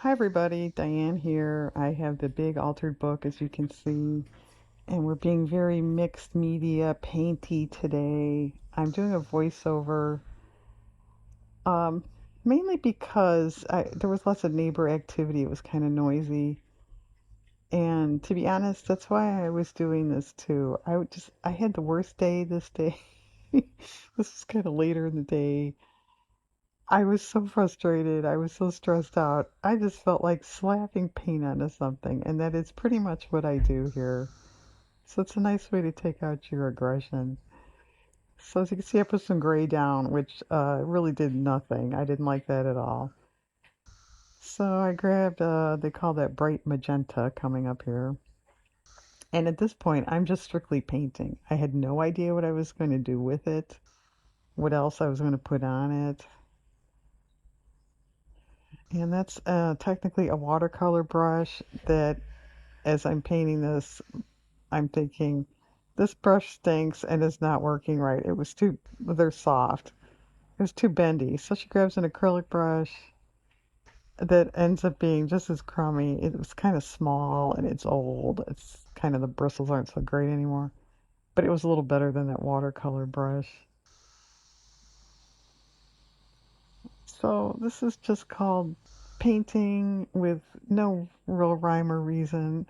Hi everybody, Diane here. I have the big altered book as you can see, and we're being very mixed media painty today. I'm doing a voiceover, um, mainly because there was lots of neighbor activity. It was kind of noisy, and to be honest, that's why I was doing this too. I had the worst day this day. This was kind of later in the day. I was so frustrated. I was so stressed out. I just felt like slapping paint onto something, and that is pretty much what I do here. So it's a nice way to take out your aggression. So as you can see, I put some gray down, which really did nothing. I didn't like that at all. So I grabbed, they call that bright magenta coming up here. And at this point, I'm just strictly painting. I had no idea what I was going to do with it, what else I was going to put on it. And that's technically a watercolor brush that as I'm painting this, I'm thinking, this brush stinks and is not working right. They're soft. It was too bendy. So she grabs an acrylic brush that ends up being just as crummy. It was kind of small and it's old. It's kind of the bristles aren't so great anymore. But it was a little better than that watercolor brush. So this is just called painting with no real rhyme or reason.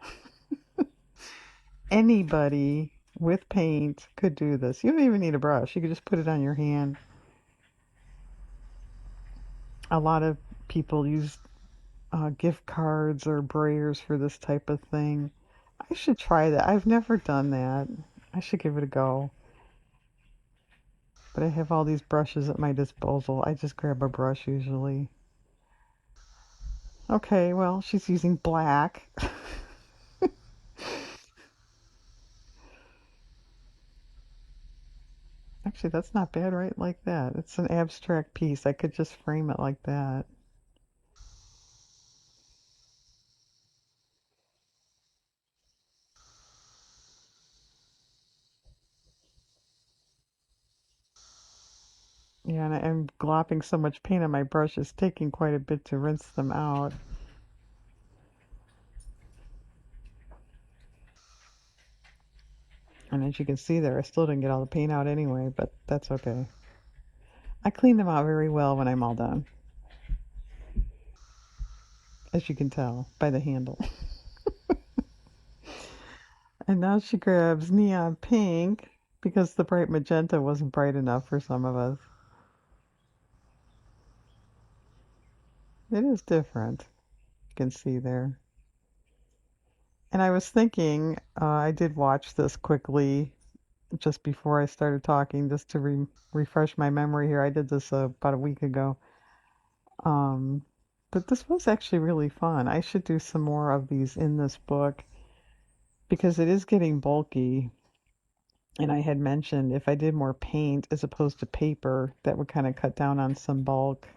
Anybody with paint could do this. You don't even need a brush. You could just put it on your hand. A lot of people use gift cards or brayers for this type of thing. I should try that. I've never done that. I should give it a go. But I have all these brushes at my disposal. I just grab a brush usually. Okay, well, she's using black. Actually, that's not bad, right? Like that. It's an abstract piece. I could just frame it like that. Yeah, and I'm glopping so much paint on my brush, it's taking quite a bit to rinse them out. And as you can see there, I still didn't get all the paint out anyway, but that's okay. I clean them out very well when I'm all done, as you can tell by the handle. And now she grabs neon pink because the bright magenta wasn't bright enough for some of us. It is different, you can see there. And I was thinking, I did watch this quickly just before I started talking, just to refresh my memory here. I did this about a week ago. Um, but this was actually really fun. I should do some more of these in this book because it is getting bulky. And I had mentioned if I did more paint as opposed to paper, that would kind of cut down on some bulk.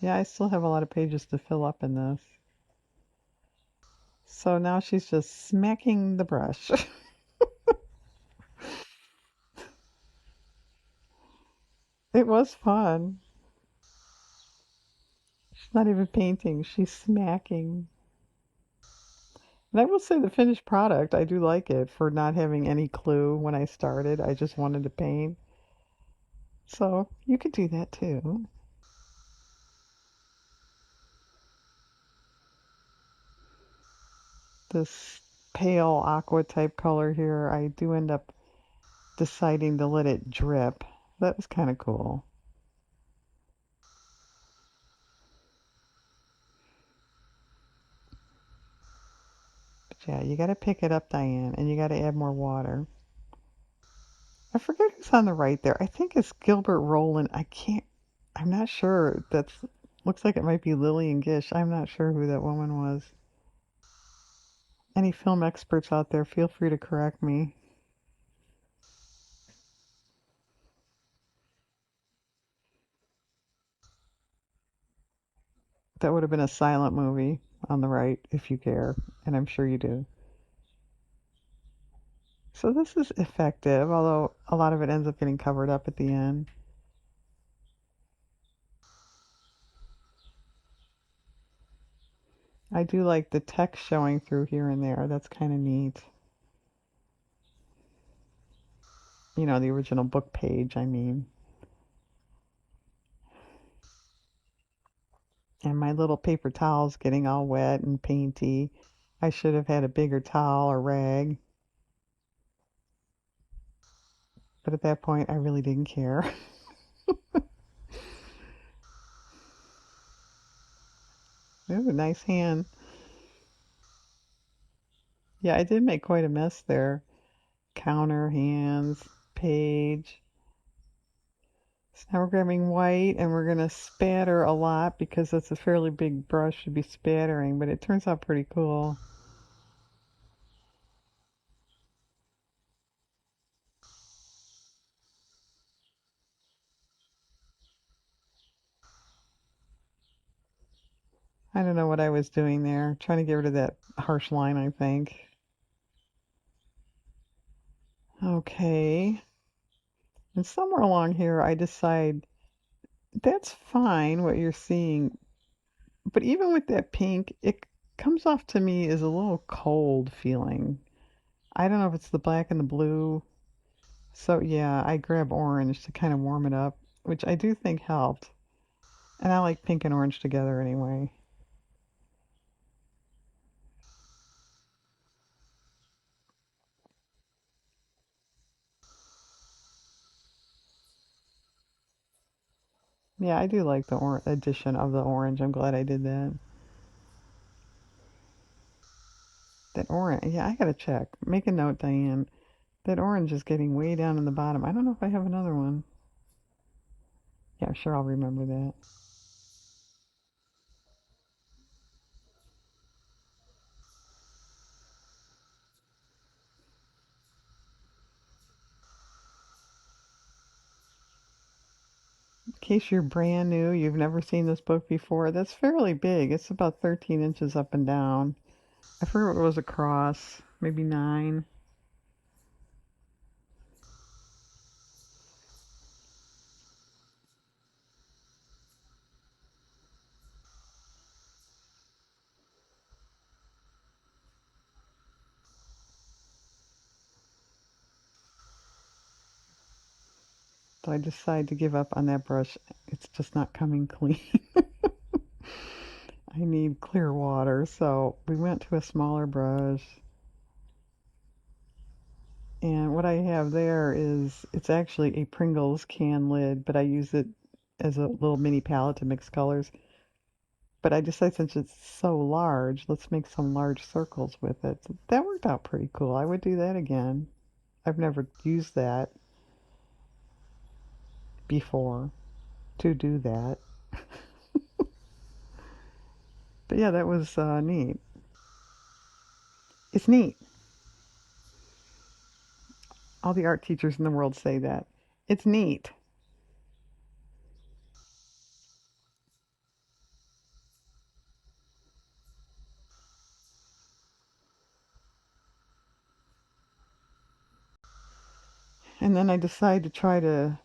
Yeah, I still have a lot of pages to fill up in this. So now she's just smacking the brush. It was fun. She's not even painting, she's smacking. And I will say the finished product, I do like it for not having any clue when I started. I just wanted to paint. So you could do that too. This pale aqua type color here, I do end up deciding to let it drip. That was kind of cool. But yeah, you got to pick it up, Diane, and you got to add more water. I forget who's on the right there. I think it's Gilbert Roland. I'm not sure. Looks like it might be Lillian Gish. I'm not sure who that woman was. Any film experts out there, feel free to correct me. That would have been a silent movie on the right, if you care, and I'm sure you do. So this is effective, although a lot of it ends up getting covered up at the end. I do like the text showing through here and there. That's kind of neat. You know, the original book page, I mean. And my little paper towel's getting all wet and painty. I should have had a bigger towel or rag. But at that point, I really didn't care. It was a nice hand. Yeah, I did make quite a mess there. Counter, hands, page. So now we're grabbing white and we're going to spatter a lot because that's a fairly big brush to be spattering, but it turns out pretty cool. I don't know what I was doing there. Trying to get rid of that harsh line, I think. Okay. And somewhere along here, I decide that's fine what you're seeing, but even with that pink, it comes off to me as a little cold feeling. I don't know if it's the black and the blue. So yeah, I grab orange to kind of warm it up, which I do think helped. And I like pink and orange together anyway. Yeah, I do like the addition of the orange. I'm glad I did that. That orange, yeah, I gotta check. Make a note, Diane. That orange is getting way down in the bottom. I don't know if I have another one. Yeah, I'm sure I'll remember that. In case you're brand new, you've never seen this book before, that's fairly big. It's about 13 inches up and down. I forget what it was across, maybe 9. So I decided to give up on that brush. It's just not coming clean. I need clear water, so we went to a smaller brush. And what I have there is, it's actually a Pringles can lid, but I use it as a little mini palette to mix colors. But I decided since it's so large, let's make some large circles with it. So that worked out pretty cool. I would do that again. I've never used that before to do that. But yeah, that was neat. It's neat. All the art teachers in the world say that. It's neat. And then I decided to try to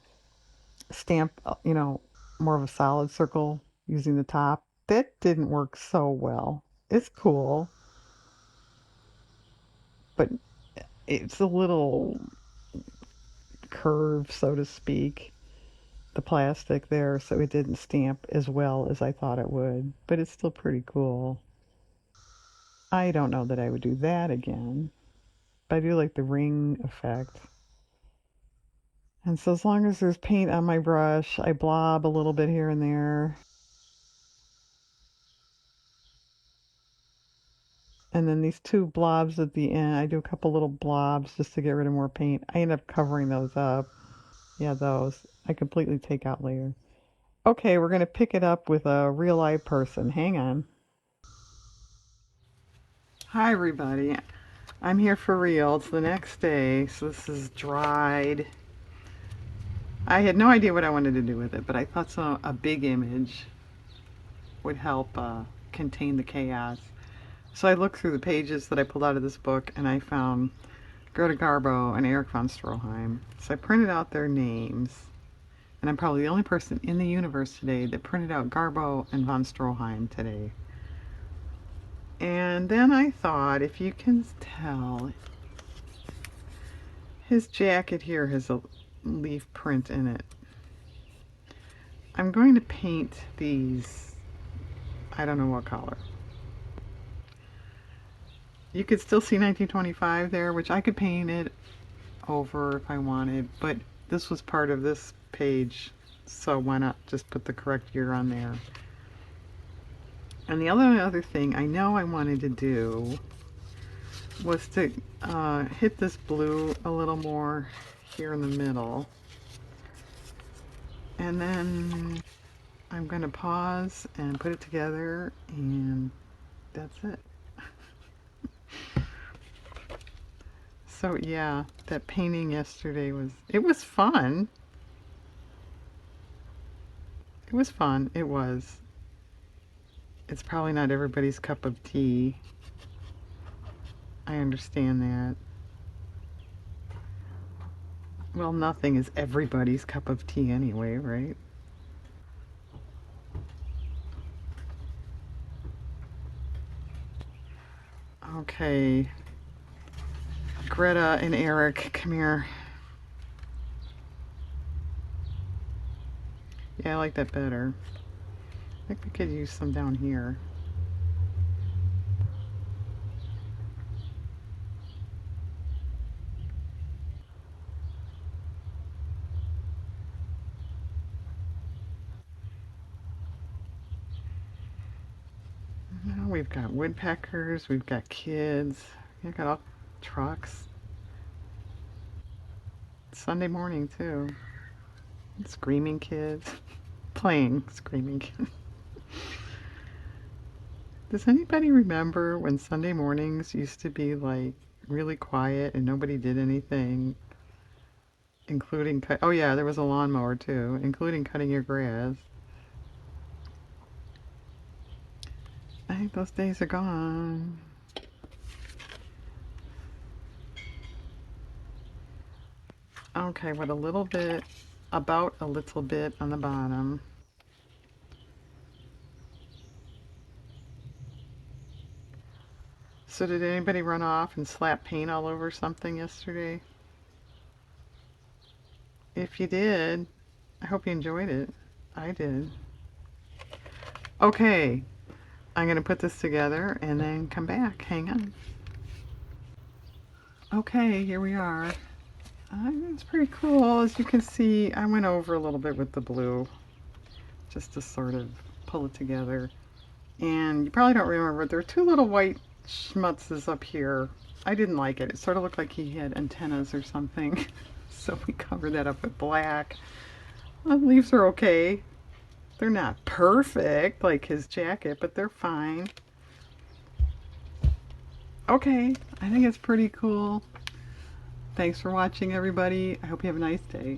stamp, more of a solid circle using the top. That didn't work so well. It's cool, but it's a little curved, so to speak, the plastic there, so it didn't stamp as well as I thought it would. But it's still pretty cool. I don't know that I would do that again, but I do like the ring effect. And so as long as there's paint on my brush, I blob a little bit here and there. And then these two blobs at the end, I do a couple little blobs just to get rid of more paint. I end up covering those up. Yeah, those. I completely take out later. Okay, we're going to pick it up with a real live person. Hang on. Hi, everybody. I'm here for real. It's the next day, so this is dried. I had no idea what I wanted to do with it, but I thought a big image would help contain the chaos. So I looked through the pages that I pulled out of this book and I found Greta Garbo and Eric von Stroheim. So I printed out their names. And I'm probably the only person in the universe today that printed out Garbo and von Stroheim today. And then I thought, if you can tell, his jacket here has a leaf print in it. I'm going to paint these, I don't know what color. You could still see 1925 there, which I could paint it over if I wanted, but this was part of this page, so why not just put the correct year on there. And the other thing I know I wanted to do was to hit this blue a little more here in the middle. And then I'm going to pause and put it together, and that's it. So yeah, that painting yesterday it was fun. It was fun. It was. It's probably not everybody's cup of tea. I understand that. Well, nothing is everybody's cup of tea anyway, right? Okay. Greta and Eric, come here. Yeah, I like that better. I think we could use some down here. Now we've got woodpeckers, we've got kids, we've got all trucks. It's Sunday morning too. Screaming kids. Playing screaming kids. Does anybody remember when Sunday mornings used to be like really quiet and nobody did anything, including oh yeah, there was a lawnmower too, including cutting your grass. I think those days are gone. Okay, with a little bit, about a little bit on the bottom. So did anybody run off and slap paint all over something yesterday? If you did, I hope you enjoyed it. I did. Okay, I'm going to put this together and then come back. Hang on. Okay, here we are. It's pretty cool. As you can see, I went over a little bit with the blue just to sort of pull it together. And you probably don't remember, there are two little white schmutzes up here. I didn't like it. It sort of looked like he had antennas or something. So we covered that up with black. The leaves are okay. They're not perfect like his jacket, but they're fine. Okay, I think it's pretty cool. Thanks for watching, everybody. I hope you have a nice day.